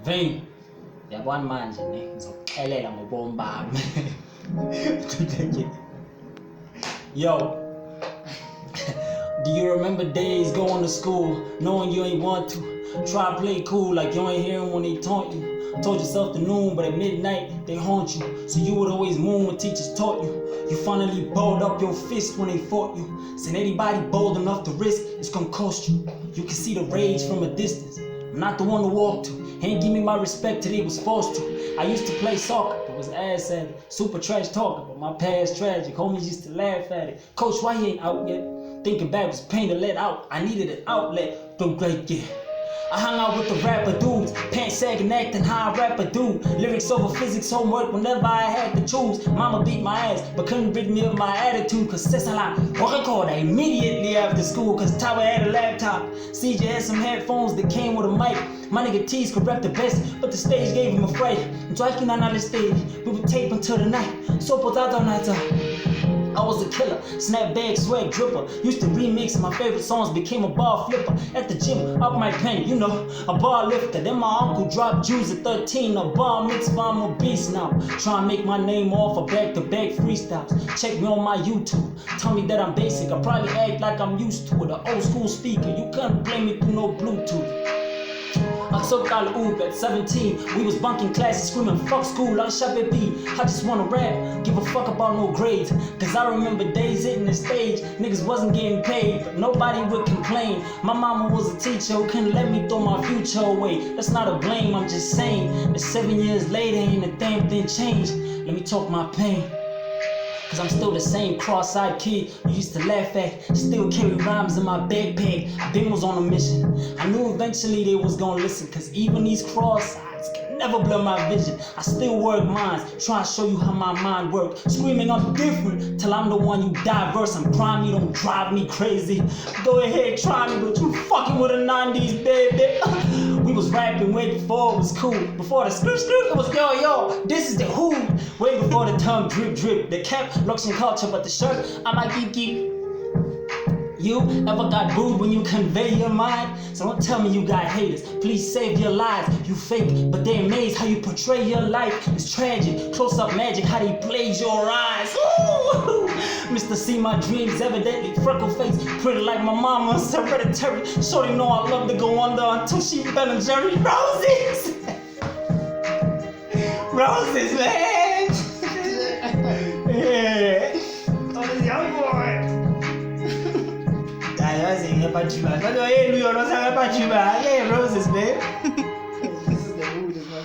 Vem, yabona manje ne ngizokuxelela ngobomi bami. Yo, do you remember days going to school knowing you ain't want to? Try to play cool like you ain't hearing when they taunt you. Told yourself the noon, but at midnight they haunt you. So you would always moon when teachers taught you. You finally balled up your fist when they fought you. Said anybody bold enough to risk, it's gonna cost you. You can see the rage from a distance. I'm not the one to walk to. Ain't give me my respect till they was forced to. I used to play soccer, but was ass at it. Super trash talker, but my past tragic. Homies used to laugh at it. Coach, why he ain't out yet? Thinking back was pain to let out. I needed an outlet. Through great yeah. I hung out with the rapper dudes, pants sagging, acting how a rapper do. Lyrics over physics, homework whenever I had to choose. Mama beat my ass, but couldn't rid me of my attitude. Cause since I record immediately after school, cause Tyler had a laptop. CJ had some headphones that came with a mic. My nigga T's could rap the best, but the stage gave him a fright. So I cannot understand. We would tape until the night. So potato night. I was a killer, snapback, swag dripper. Used to remix my favorite songs, became a bar flipper. At the gym, up my pen, you know, a bar lifter. Then my uncle dropped Jews at 13, a bar mitzvah, I'm a beast now. Try and make my name off of back-to-back freestyles. Check me on my YouTube, tell me that I'm basic. I probably act like I'm used to it, an old school speaker. You couldn't blame me through no Bluetooth. I took out Uber at 17. We was bunking classes, screaming fuck school, I just wanna rap, give a fuck about no grades. Cause I remember days hitting the stage, niggas wasn't getting paid, but nobody would complain. My mama was a teacher who couldn't let me throw my future away. That's not a blame, I'm just saying that 7 years later ain't a damn thing changed. Let me talk my pain. Cause I'm still the same cross-eyed kid you used to laugh at. Still carry rhymes in my backpack. Been was on a mission. I knew eventually they was gonna listen. Cause even these cross-eyes can never blur my vision. I still work minds, trying to show you how my mind works. Screaming I'm different, till I'm the one you diverse. I'm crime, you don't drive me crazy. Go ahead, try me, but you fucking with a 90s baby. We was rapping way before it was cool. Before the script, it was yo, this is the who. Way before the tongue drip. The cap, looks and culture, but the shirt, I might keep. You ever got booed when you convey your mind? So don't tell me you got haters. Please save your lives. You fake, but they amazed how you portray your life. It's tragic, close-up magic, how they played your eyes. Ooh. Mr. See my dreams, evidently freckle face, pretty like my mama, it's hereditary. Shorty know I love to go under until she Ben and Jerry. Roses, roses, man. Yeah. Oh, this young boy. Roses, man.